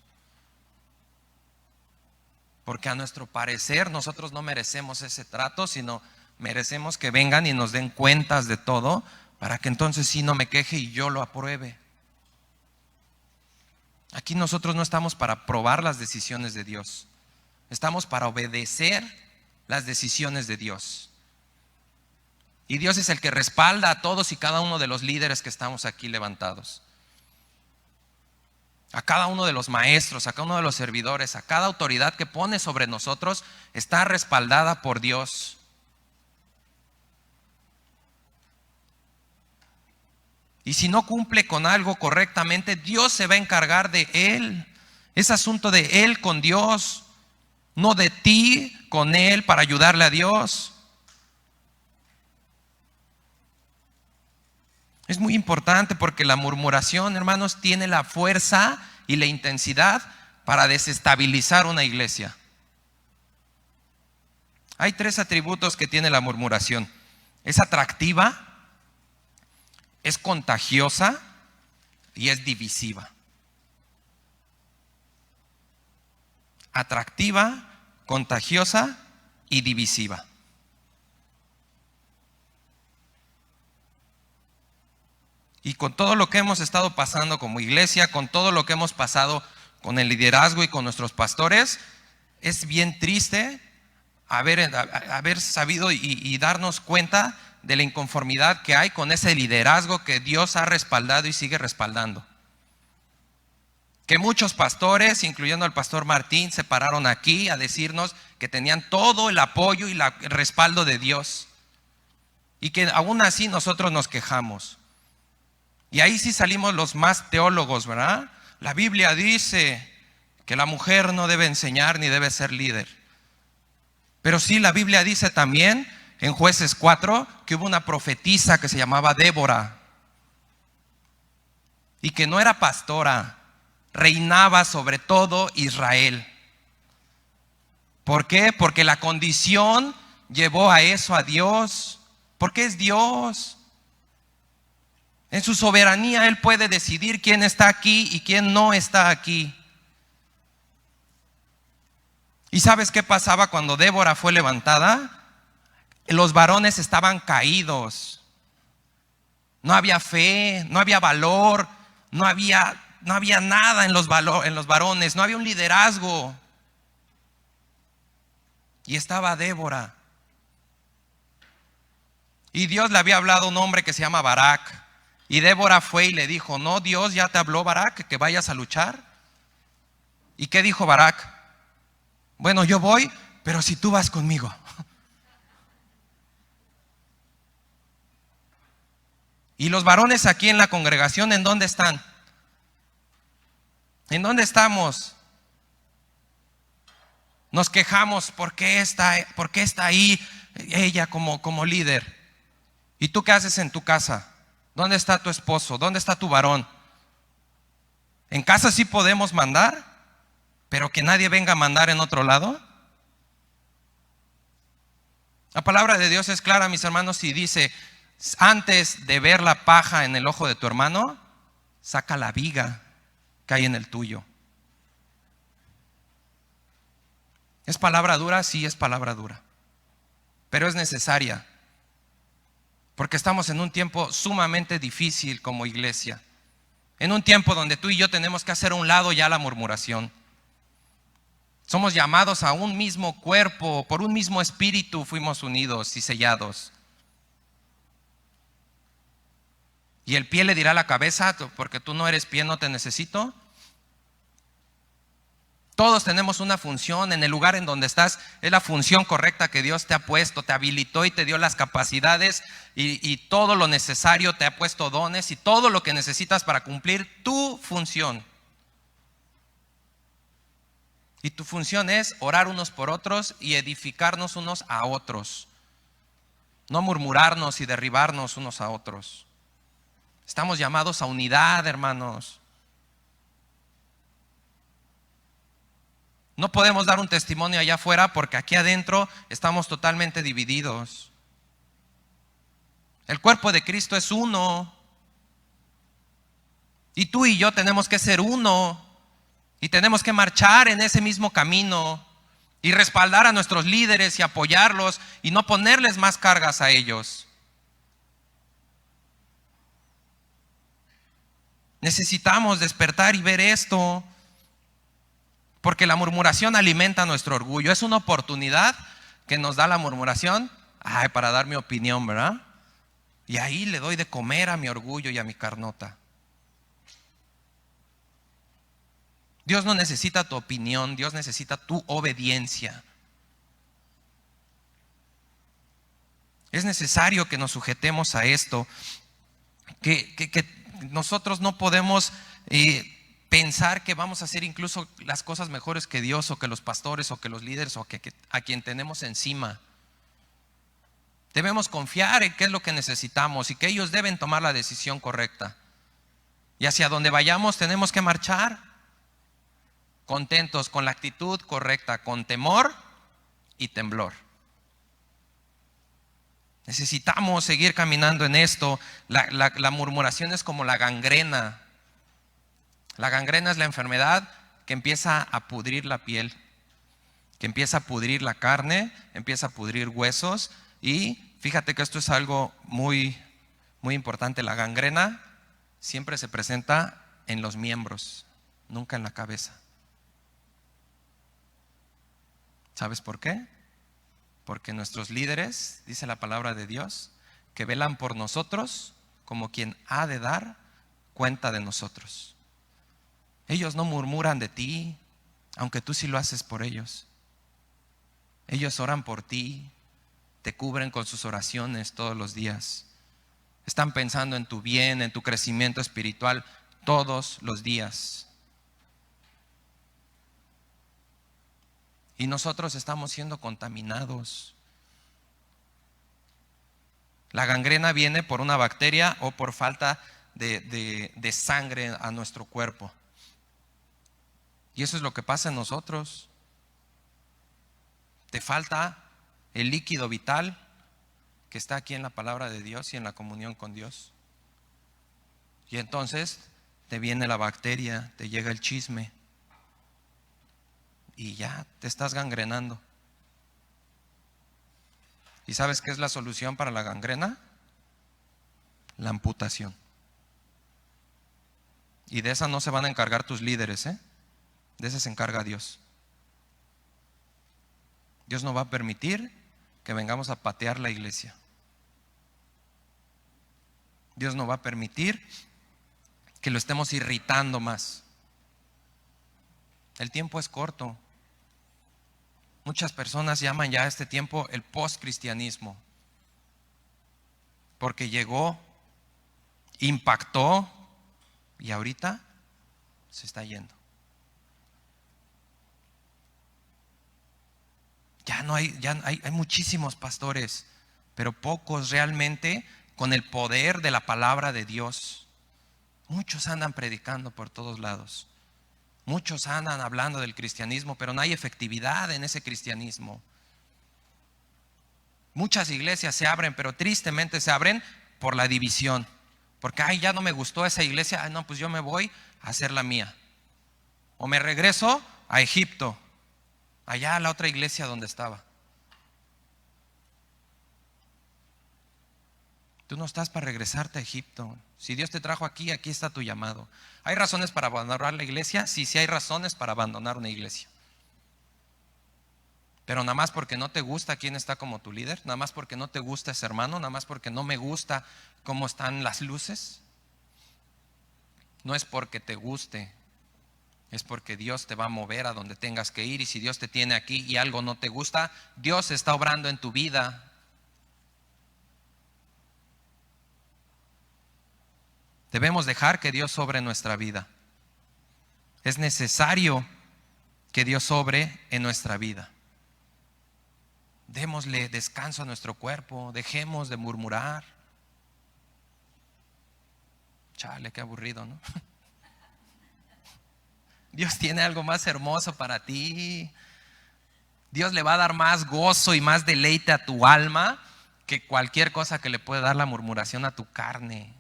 Porque a nuestro parecer nosotros no merecemos ese trato, sino merecemos que vengan y nos den cuentas de todo, para que entonces sí no me queje y yo lo apruebe. Aquí nosotros no estamos para probar las decisiones de Dios. Estamos para obedecer las decisiones de Dios. Y Dios es el que respalda a todos y cada uno de los líderes que estamos aquí levantados. A cada uno de los maestros, a cada uno de los servidores, a cada autoridad que pone sobre nosotros, está respaldada por Dios. Y si no cumple con algo correctamente, Dios se va a encargar de él. Es asunto de él con Dios, no de ti con él para ayudarle a Dios. Es muy importante porque la murmuración, hermanos, tiene la fuerza y la intensidad para desestabilizar una iglesia. Hay 3 atributos que tiene la murmuración. Es atractiva, es contagiosa y es divisiva. Atractiva, contagiosa y divisiva. Y con todo lo que hemos estado pasando como iglesia, con todo lo que hemos pasado con el liderazgo y con nuestros pastores, es bien triste haber sabido y darnos cuenta de la inconformidad que hay con ese liderazgo que Dios ha respaldado y sigue respaldando. Que muchos pastores, incluyendo el pastor Martín, se pararon aquí a decirnos que tenían todo el apoyo y el respaldo de Dios. Y que aún así nosotros nos quejamos. Y ahí sí salimos los más teólogos, ¿verdad? La Biblia dice que la mujer no debe enseñar ni debe ser líder. Pero sí, la Biblia dice también en Jueces 4 que hubo una profetisa que se llamaba Débora. Y que no era pastora, reinaba sobre todo Israel. ¿Por qué? Porque la condición llevó a eso a Dios. Porque es Dios. En su soberanía Él puede decidir quién está aquí y quién no está aquí. ¿Y sabes qué pasaba cuando Débora fue levantada? Los varones estaban caídos. No había fe, no había valor, no había nada en los varones, no había un liderazgo. Y estaba Débora. Y Dios le había hablado a un hombre que se llama Barak. Y Débora fue y le dijo: no, Dios ya te habló, Barak, que vayas a luchar. ¿Y qué dijo Barak? Bueno, yo voy, pero si tú vas conmigo. Y los varones aquí en la congregación, ¿en dónde están? ¿En dónde estamos? Nos quejamos, ¿por qué está ahí ella como líder? ¿Y tú qué haces en tu casa? ¿Dónde está tu esposo? ¿Dónde está tu varón? En casa sí podemos mandar, pero que nadie venga a mandar en otro lado. La palabra de Dios es clara, mis hermanos, y dice: antes de ver la paja en el ojo de tu hermano, saca la viga que hay en el tuyo. ¿Es palabra dura? Sí, es palabra dura, pero es necesaria, porque estamos en un tiempo sumamente difícil como iglesia. En un tiempo donde tú y yo tenemos que hacer a un lado ya la murmuración. Somos llamados a un mismo cuerpo, por un mismo espíritu fuimos unidos y sellados. Y el pie le dirá a la cabeza: porque tú no eres pie, no te necesito. Todos tenemos una función en el lugar en donde estás. Es la función correcta que Dios te ha puesto, te habilitó y te dio las capacidades y todo lo necesario, te ha puesto dones y todo lo que necesitas para cumplir tu función. Y tu función es orar unos por otros y edificarnos unos a otros. No murmurarnos y derribarnos unos a otros. Estamos llamados a unidad, hermanos. No podemos dar un testimonio allá afuera porque aquí adentro estamos totalmente divididos. El cuerpo de Cristo es uno. Y tú y yo tenemos que ser uno. Y tenemos que marchar en ese mismo camino. Y respaldar a nuestros líderes y apoyarlos y no ponerles más cargas a ellos. Necesitamos despertar y ver esto. Porque la murmuración alimenta nuestro orgullo. Es una oportunidad que nos da la murmuración para dar mi opinión, ¿verdad? Y ahí le doy de comer a mi orgullo y a mi carnota. Dios no necesita tu opinión, Dios necesita tu obediencia. Es necesario que nos sujetemos a esto, que nosotros no podemos pensar que vamos a hacer incluso las cosas mejores que Dios o que los pastores o que los líderes o que a quien tenemos encima. Debemos confiar en qué es lo que necesitamos y que ellos deben tomar la decisión correcta. Y hacia donde vayamos tenemos que marchar contentos, con la actitud correcta, con temor y temblor. Necesitamos seguir caminando en esto. La murmuración es como la gangrena. La gangrena es la enfermedad que empieza a pudrir la piel, que empieza a pudrir la carne, empieza a pudrir huesos. Y fíjate que esto es algo muy, muy importante. La gangrena siempre se presenta en los miembros, nunca en la cabeza. ¿Sabes por qué? Porque nuestros líderes, dice la palabra de Dios, que velan por nosotros como quien ha de dar cuenta de nosotros. Ellos no murmuran de ti, aunque tú sí lo haces por ellos. Ellos oran por ti, te cubren con sus oraciones todos los días. Están pensando en tu bien, en tu crecimiento espiritual todos los días. Y nosotros estamos siendo contaminados. La gangrena viene por una bacteria o por falta de sangre a nuestro cuerpo. Y eso es lo que pasa en nosotros. Te falta el líquido vital que está aquí en la palabra de Dios y en la comunión con Dios. Y entonces te viene la bacteria, te llega el chisme y ya te estás gangrenando. ¿Y sabes qué es la solución para la gangrena? La amputación. Y de esa no se van a encargar tus líderes, ¿eh? De esa se encarga Dios. Dios no va a permitir que vengamos a patear la iglesia. Dios no va a permitir que lo estemos irritando más. El tiempo es corto. Muchas personas llaman ya a este tiempo el postcristianismo, porque llegó, impactó y ahorita se está yendo. Hay muchísimos pastores, pero pocos realmente con el poder de la palabra de Dios. Muchos andan predicando por todos lados. Muchos andan hablando del cristianismo, pero no hay efectividad en ese cristianismo. Muchas iglesias se abren, pero tristemente se abren por la división. Porque, ya no me gustó esa iglesia, no, pues yo me voy a hacer la mía. O me regreso a Egipto, allá a la otra iglesia donde estaba. Tú no estás para regresarte a Egipto. Si Dios te trajo aquí, aquí está tu llamado. ¿Hay razones para abandonar la iglesia? Sí, sí hay razones para abandonar una iglesia. Pero nada más porque no te gusta quién está como tu líder, nada más porque no te gusta ese hermano, nada más porque no me gusta cómo están las luces. No es porque te guste, es porque Dios te va a mover a donde tengas que ir. Y si Dios te tiene aquí y algo no te gusta, Dios está obrando en tu vida. Debemos dejar que Dios obre en nuestra vida. Es necesario que Dios obre en nuestra vida. Démosle descanso a nuestro cuerpo, dejemos de murmurar. Chale, qué aburrido, ¿no? Dios tiene algo más hermoso para ti. Dios le va a dar más gozo y más deleite a tu alma que cualquier cosa que le puede dar la murmuración a tu carne.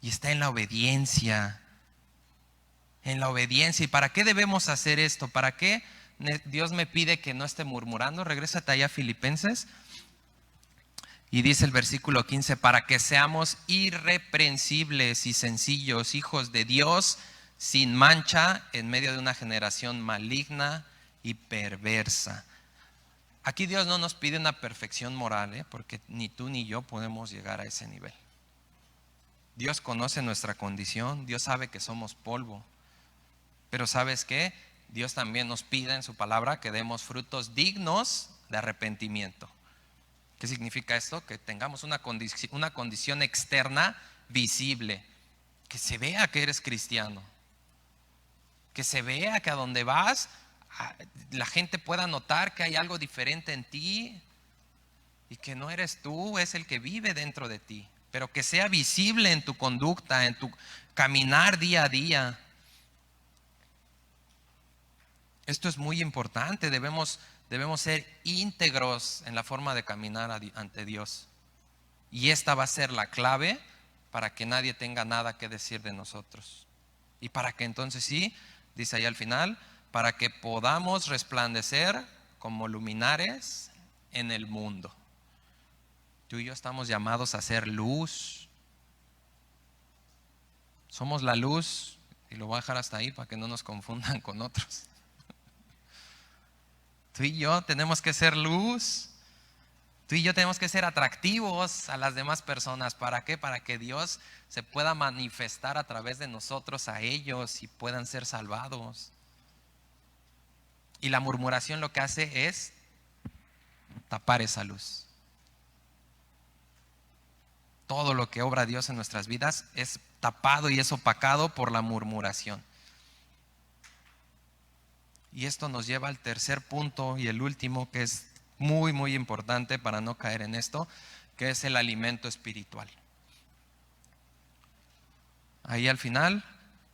Y está en la obediencia. En la obediencia. ¿Y para qué debemos hacer esto? ¿Para qué Dios me pide que no esté murmurando? Regrésate allá a Filipenses. Y dice el versículo 15, para que seamos irreprensibles y sencillos, hijos de Dios, sin mancha, en medio de una generación maligna y perversa. Aquí Dios no nos pide una perfección moral, porque ni tú ni yo podemos llegar a ese nivel. Dios conoce nuestra condición, Dios sabe que somos polvo. Pero ¿sabes qué? Dios también nos pide en su palabra que demos frutos dignos de arrepentimiento. ¿Qué significa esto? Que tengamos una condición externa visible. Que se vea que eres cristiano. Que se vea que a donde vas, la gente pueda notar que hay algo diferente en ti. Y que no eres tú, es el que vive dentro de ti. Pero que sea visible en tu conducta, en tu caminar día a día. Esto es muy importante, debemos ser íntegros en la forma de caminar ante Dios. Y esta va a ser la clave para que nadie tenga nada que decir de nosotros. Y para que entonces sí, dice ahí al final, para que podamos resplandecer como luminares en el mundo. Tú y yo estamos llamados a ser luz. Somos la luz, y lo voy a dejar hasta ahí para que no nos confundan con otros. Tú y yo tenemos que ser luz. Tú y yo tenemos que ser atractivos a las demás personas. ¿Para qué? Para que Dios se pueda manifestar a través de nosotros a ellos y puedan ser salvados. Y la murmuración lo que hace es tapar esa luz. Todo lo que obra Dios en nuestras vidas es tapado y es opacado por la murmuración. Y esto nos lleva al tercer punto y el último, que es muy, muy importante para no caer en esto, que es el alimento espiritual. Ahí al final,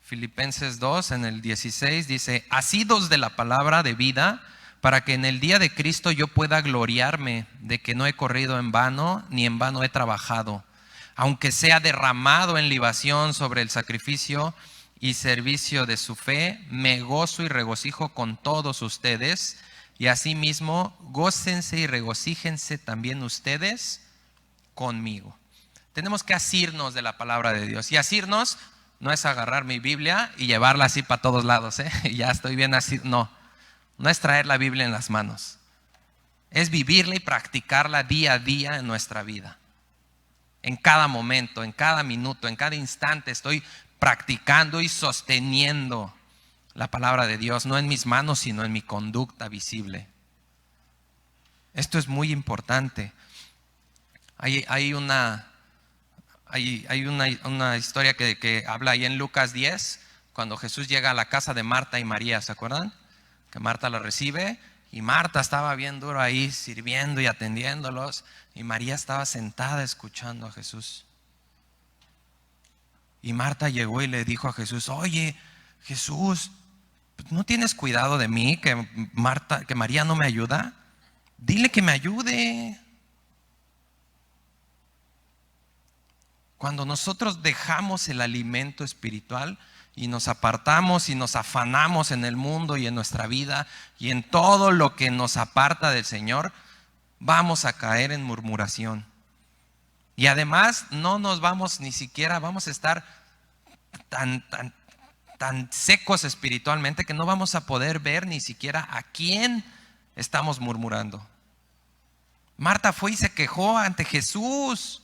Filipenses 2 en el 16 dice: asidos de la palabra de vida, para que en el día de Cristo yo pueda gloriarme de que no he corrido en vano, ni en vano he trabajado, aunque sea derramado en libación sobre el sacrificio y servicio de su fe, me gozo y regocijo con todos ustedes, y asimismo gócense y regocíjense también ustedes conmigo. Tenemos que asirnos de la palabra de Dios. Y asirnos no es agarrar mi Biblia y llevarla así para todos lados, ya estoy bien así. No es traer la Biblia en las manos. Es vivirla y practicarla día a día en nuestra vida. En cada momento, en cada minuto, en cada instante estoy practicando y sosteniendo la palabra de Dios, no en mis manos, sino en mi conducta visible. Esto es muy importante. Hay una historia que habla ahí en Lucas 10, cuando Jesús llega a la casa de Marta y María, ¿se acuerdan? Que Marta la recibe y Marta estaba bien duro ahí sirviendo y atendiéndolos, y María estaba sentada escuchando a Jesús. Y Marta llegó y le dijo a Jesús: oye, Jesús, ¿no tienes cuidado de mí, que María no me ayuda? Dile que me ayude. Cuando nosotros dejamos el alimento espiritual y nos apartamos y nos afanamos en el mundo y en nuestra vida y en todo lo que nos aparta del Señor, vamos a caer en murmuración. Y además no nos vamos ni siquiera, vamos a estar tan secos espiritualmente que no vamos a poder ver ni siquiera a quién estamos murmurando. Marta fue y se quejó ante Jesús.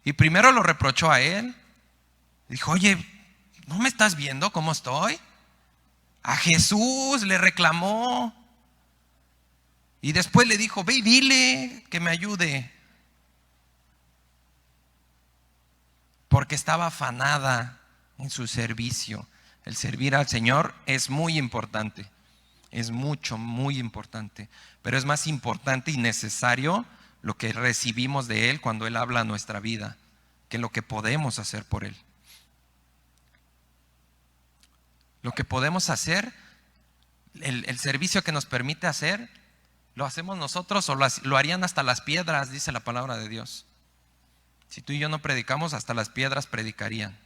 Y primero lo reprochó a él. Dijo: oye, ¿no me estás viendo cómo estoy? A Jesús le reclamó. Y después le dijo: ve y dile que me ayude. Porque estaba afanada en su servicio. El servir al Señor es muy importante. Es mucho, muy importante. Pero es más importante y necesario lo que recibimos de Él cuando Él habla a nuestra vida, que lo que podemos hacer por Él. Lo que podemos hacer, el servicio que nos permite hacer, lo hacemos nosotros o lo harían hasta las piedras, dice la palabra de Dios. Si tú y yo no predicamos, hasta las piedras predicarían.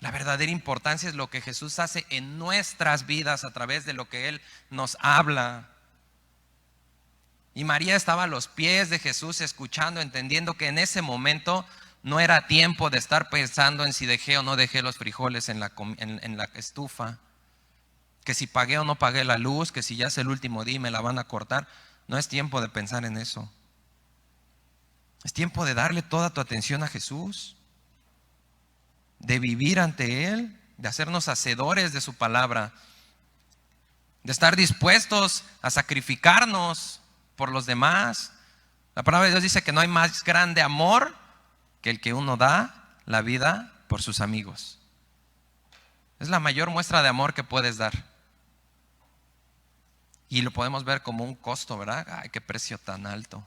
La verdadera importancia es lo que Jesús hace en nuestras vidas a través de lo que Él nos habla. Y María estaba a los pies de Jesús escuchando, entendiendo que en ese momento no era tiempo de estar pensando en si dejé o no dejé los frijoles en la estufa, que si pagué o no pagué la luz, que si ya es el último día y me la van a cortar. No es tiempo de pensar en eso. Es tiempo de darle toda tu atención a Jesús, de vivir ante Él, de hacernos hacedores de su palabra, de estar dispuestos a sacrificarnos por los demás. La palabra de Dios dice que no hay más grande amor que el que uno da la vida por sus amigos. Es la mayor muestra de amor que puedes dar. Y lo podemos ver como un costo, ¿verdad? Ay, qué precio tan alto.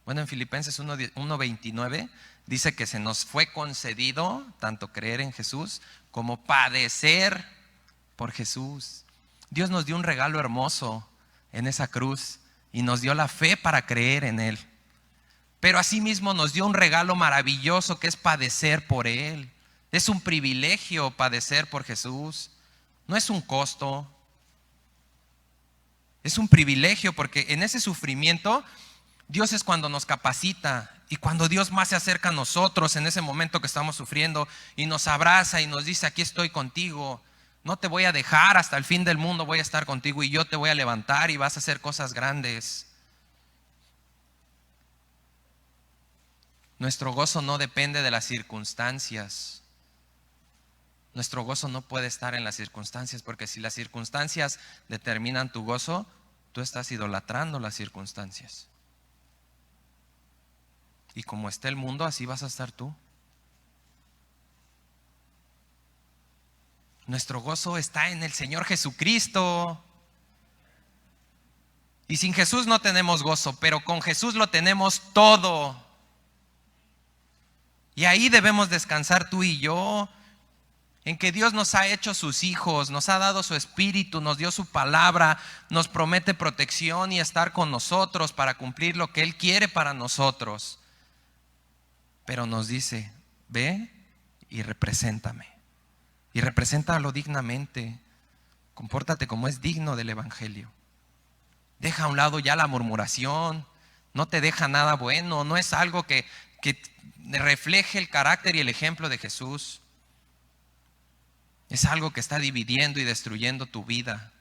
Bueno, en Filipenses 1:29 dice que se nos fue concedido tanto creer en Jesús como padecer por Jesús. Dios nos dio un regalo hermoso en esa cruz y nos dio la fe para creer en Él. Pero asimismo nos dio un regalo maravilloso que es padecer por Él. Es un privilegio padecer por Jesús. No es un costo. Es un privilegio, porque en ese sufrimiento Dios es cuando nos capacita y cuando Dios más se acerca a nosotros en ese momento que estamos sufriendo y nos abraza y nos dice: aquí estoy contigo. No te voy a dejar hasta el fin del mundo, voy a estar contigo y yo te voy a levantar y vas a hacer cosas grandes. Nuestro gozo no depende de las circunstancias. Nuestro gozo no puede estar en las circunstancias, porque si las circunstancias determinan tu gozo, tú estás idolatrando las circunstancias. Y como está el mundo, así vas a estar tú. Nuestro gozo está en el Señor Jesucristo. Y sin Jesús no tenemos gozo, pero con Jesús lo tenemos todo. Y ahí debemos descansar tú y yo, en que Dios nos ha hecho sus hijos, nos ha dado su espíritu, nos dio su palabra, nos promete protección y estar con nosotros para cumplir lo que Él quiere para nosotros. Pero nos dice, ve y represéntame. Y represéntalo dignamente. Compórtate como es digno del evangelio. Deja a un lado ya la murmuración. No te deja nada bueno. No es algo que refleje el carácter y el ejemplo de Jesús. Es algo que está dividiendo y destruyendo tu vida.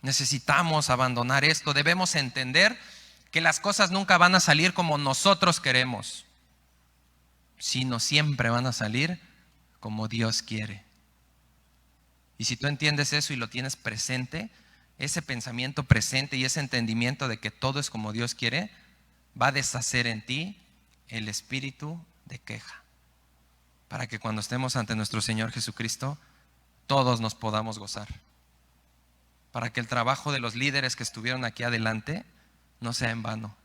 Necesitamos abandonar esto. Debemos entender que las cosas nunca van a salir como nosotros queremos, sino siempre van a salir como Dios quiere. Y si tú entiendes eso y lo tienes presente, ese pensamiento presente y ese entendimiento de que todo es como Dios quiere, va a deshacer en ti el espíritu de queja, para que cuando estemos ante nuestro Señor Jesucristo, todos nos podamos gozar. Para que el trabajo de los líderes que estuvieron aquí adelante no sea en vano.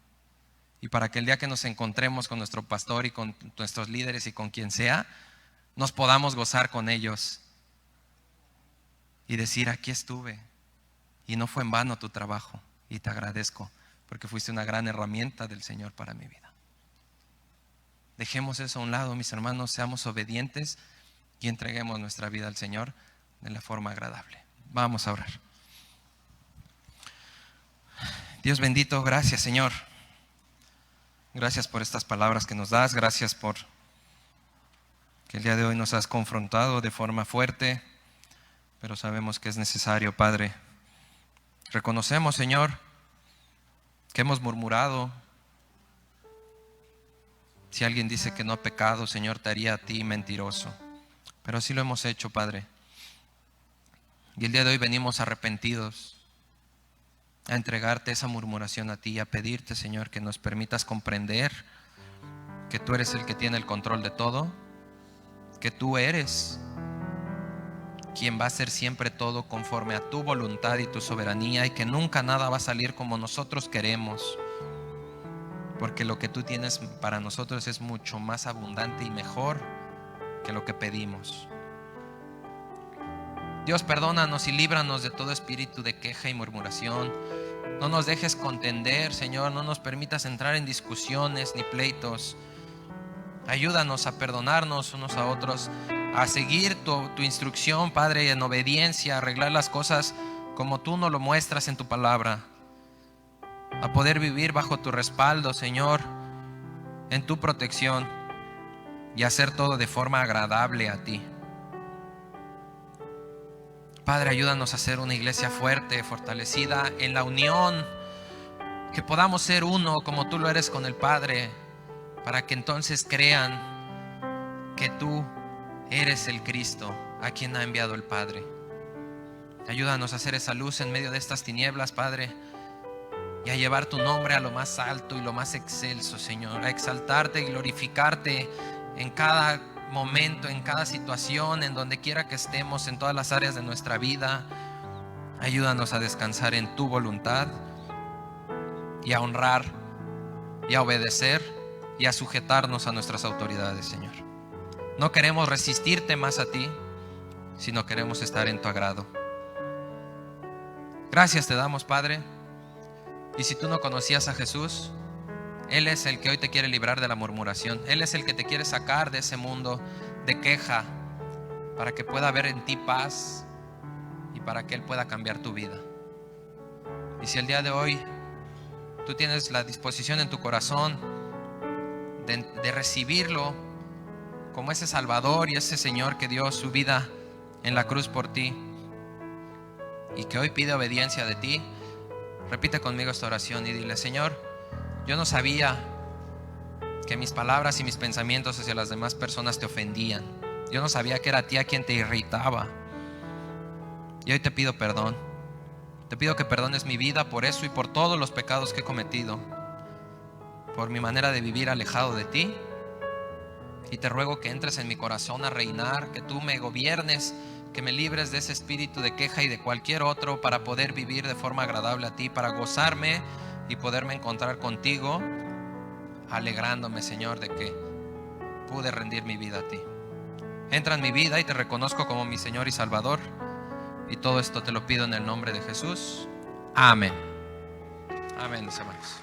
Y para que el día que nos encontremos con nuestro pastor y con nuestros líderes y con quien sea, nos podamos gozar con ellos y decir, aquí estuve y no fue en vano tu trabajo, y te agradezco porque fuiste una gran herramienta del Señor para mi vida. Dejemos eso a un lado, mis hermanos, seamos obedientes y entreguemos nuestra vida al Señor de la forma agradable. Vamos a orar. Dios bendito, gracias, Señor. Gracias por estas palabras que nos das. Gracias por que el día de hoy nos has confrontado de forma fuerte, pero sabemos que es necesario, Padre. Reconocemos, Señor, que hemos murmurado. Si alguien dice que no ha pecado, Señor, te haría a ti mentiroso. Pero así lo hemos hecho, Padre. Y el día de hoy venimos arrepentidos a entregarte esa murmuración a ti, a pedirte, Señor, que nos permitas comprender que tú eres el que tiene el control de todo, que tú eres quien va a hacer siempre todo conforme a tu voluntad y tu soberanía, y que nunca nada va a salir como nosotros queremos, porque lo que tú tienes para nosotros es mucho más abundante y mejor que lo que pedimos. Dios, perdónanos y líbranos de todo espíritu de queja y murmuración. No nos dejes contender, Señor. No nos permitas entrar en discusiones ni pleitos. Ayúdanos a perdonarnos unos a otros, a seguir tu instrucción, Padre, en obediencia, a arreglar las cosas como tú nos lo muestras en tu palabra, a poder vivir bajo tu respaldo, Señor, en tu protección, y hacer todo de forma agradable a ti. Padre, ayúdanos a ser una iglesia fuerte, fortalecida en la unión, que podamos ser uno como tú lo eres con el Padre, para que entonces crean que tú eres el Cristo a quien ha enviado el Padre. Ayúdanos a hacer esa luz en medio de estas tinieblas, Padre, y a llevar tu nombre a lo más alto y lo más excelso, Señor, a exaltarte y glorificarte en cada momento, en cada situación, en donde quiera que estemos, en todas las áreas de nuestra vida. Ayúdanos a descansar en tu voluntad y a honrar y a obedecer y a sujetarnos a nuestras autoridades, Señor. No queremos resistirte más a ti, sino queremos estar en tu agrado. Gracias te damos, Padre. Y si tú no conocías a Jesús, Él es el que hoy te quiere librar de la murmuración. Él es el que te quiere sacar de ese mundo de queja, para que pueda haber en ti paz y para que Él pueda cambiar tu vida. Y si el día de hoy tú tienes la disposición en tu corazón de recibirlo como ese Salvador y ese Señor que dio su vida en la cruz por ti y que hoy pide obediencia de ti, repite conmigo esta oración y dile: Señor, yo no sabía que mis palabras y mis pensamientos hacia las demás personas te ofendían. Yo no sabía que era a ti a quien te irritaba. Y hoy te pido perdón. Te pido que perdones mi vida por eso y por todos los pecados que he cometido, por mi manera de vivir alejado de ti. Y te ruego que entres en mi corazón a reinar, que tú me gobiernes, que me libres de ese espíritu de queja y de cualquier otro, para poder vivir de forma agradable a ti, para gozarme y poderme encontrar contigo, alegrándome, Señor, de que pude rendir mi vida a ti. Entra en mi vida y te reconozco como mi Señor y Salvador. Y todo esto te lo pido en el nombre de Jesús. Amén. Amén, mis hermanos.